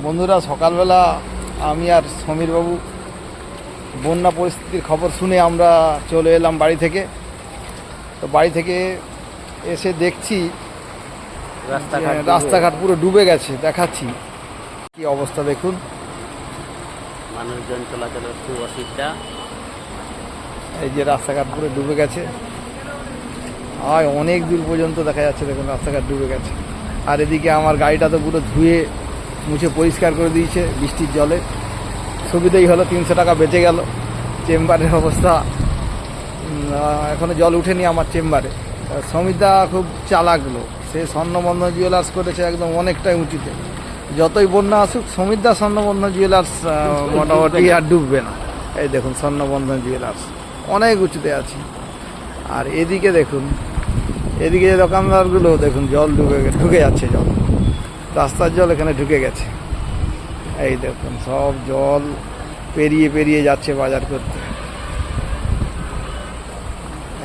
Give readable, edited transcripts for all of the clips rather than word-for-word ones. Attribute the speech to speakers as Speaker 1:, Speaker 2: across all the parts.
Speaker 1: বন্ধুরা, সকালবেলা আমি আর সমীরবাবু বন্যা পরিস্থিতির খবর শুনে আমরা চলে এলাম বাড়ি থেকে। তো বাড়ি থেকে এসে দেখছি রাস্তাঘাট পুরো ডুবে গেছে। দেখাচ্ছি কি অবস্থা, দেখুন।
Speaker 2: মানুষজন চলাচলের খুব অসুবিধা।
Speaker 1: এই যে রাস্তাঘাট পুরো ডুবে গেছে, আর অনেক দূর পর্যন্ত দেখা যাচ্ছে। দেখুন রাস্তাঘাট ডুবে গেছে। আর এদিকে আমার গাড়িটা তো পুরো ধুয়ে মুছে পরিষ্কার করে দিয়েছে বৃষ্টির জলে। সুবিধাই হলো, 300 টাকা বেঁচে গেল। চেম্বারের অবস্থা, এখনও জল উঠেনি আমার চেম্বারে। সমীরদা খুব চালাক লোক, সে স্বর্ণবন্ধন জুয়েলার্স করেছে একদম অনেকটাই উঁচুতে। যতই বন্যা আসুক, সমীরদা স্বর্ণবন্ধন জুয়েলার্স মোটামুটি আর ডুববে না। এই দেখুন স্বর্ণবন্ধন জুয়েলার্স অনেক উঁচুতে আছে। আর এদিকে দেখুন, এদিকে যে দোকানদারগুলো দেখুন জল ঢুকে যাচ্ছে, জল রাস্তার জল এখানে ঢুকে গেছে। এই দেখুন সব জল পেরিয়ে পেরিয়ে যাচ্ছে বাজার করতে।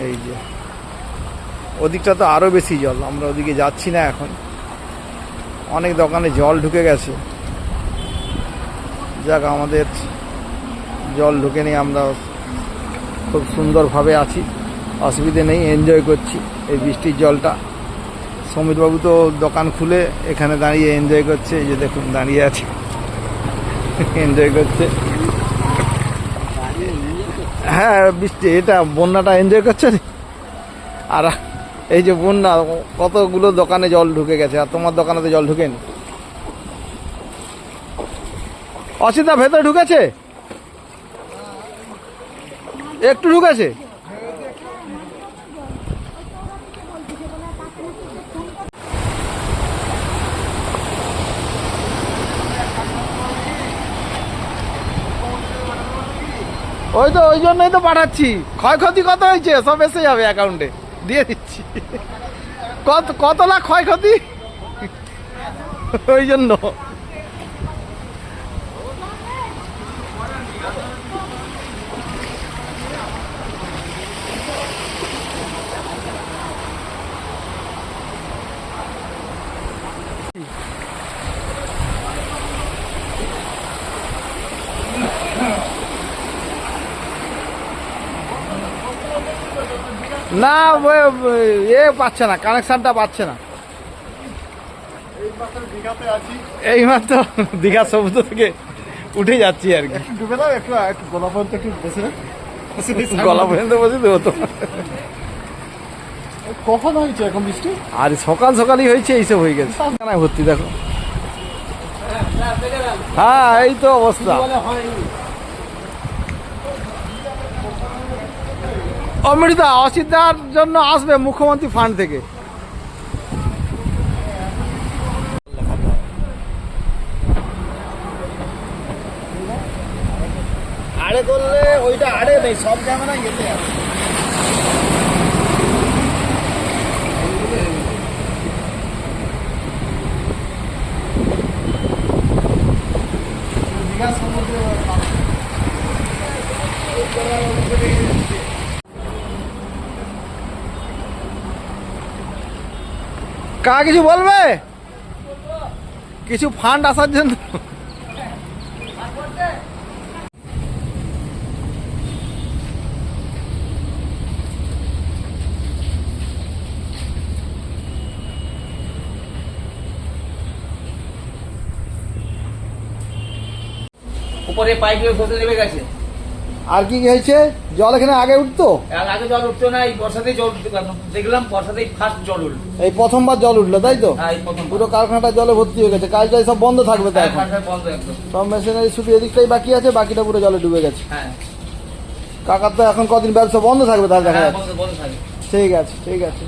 Speaker 1: এই যে ওদিকটা তো আরও বেশি জল, আমরা ওদিকে যাচ্ছি না এখন। অনেক দোকানে জল ঢুকে গেছে। যাক, আমাদের জল ঢুকেনি, আমরা খুব সুন্দরভাবে আছি, অসুবিধে নেই, এনজয় করছি এই বৃষ্টির জলটা। সমীরবাবু তো দোকান খুলে এখানে দাঁড়িয়ে এনজয় করছে। এই যে দেখুন দাঁড়িয়ে আছে, এনজয় করছে। হ্যাঁ, বৃষ্টি এটা বন্যাটা এনজয় করছে। আর এই যে বন্যা, কতগুলো দোকানে জল ঢুকে গেছে। আর তোমার দোকানে তো জল ঢুকেনি। অসিতা ভেতরে ঢুকেছে, একটু ঢুকেছে। ওই তো, ওই জন্যই তো পাঠাচ্ছি। ক্ষয়ক্ষতি কত হয়েছে সব এসে যাবে অ্যাকাউন্টে, দিয়ে দিচ্ছি। কত লাখ ক্ষয়ক্ষতি, ওই জন্য। না, এ পাচ্ছে না, কানেকশানটা পাচ্ছে না। এইমাত্র দীঘা সমুদ্র থেকে উঠে যাচ্ছি আর কি। গলা পর্যন্ত বসে দেবো তো।
Speaker 3: কখন হয়েছে এখন বৃষ্টি?
Speaker 1: আর সকাল সকালই হয়েছে, এইসব হয়ে গেছে ভর্তি। দেখো, হ্যাঁ এই তো অবস্থা। অমৃতা অসিতার জন্য আসবে মুখ্যমন্ত্রী ফান্ড থেকে। আড়ে করলে ওইটা আড়ে নেই, সব ক্যামেরা যেতে আছে। কারা কিছু বলবে? কিছু ফান্ড আসার জন্য।
Speaker 2: উপরে পাইপগুলো ফসল নেমে গেছে।
Speaker 1: আর কি হয়েছে? জল এখানে আগে উঠতো?
Speaker 2: আগে জল উঠতো না, এই বর্ষাতেই জল দেখলাম, বর্ষাতেই ফার্স্ট জল উঠলো।
Speaker 1: এই প্রথমবার জল উঠলো, তাই তো?
Speaker 2: হ্যাঁ, এই প্রথম।
Speaker 1: পুরো কারখানাটা জলে ভর্তি হয়ে গেছে, কাজটাই সব বন্ধ থাকবে তো এখন।
Speaker 2: বন্ধ একদম,
Speaker 1: সব মেশিনারি শুধু এদিকটাই বাকি আছে, বাকিটা পুরো জলে ডুবে গেছে।
Speaker 2: হ্যাঁ,
Speaker 1: কাকার তো এখন কদিন ব্যবসা বন্ধ থাকবে তাহলে দেখা যাচ্ছে।
Speaker 2: বন্ধ থাকে।
Speaker 1: ঠিক আছে, ঠিক আছে।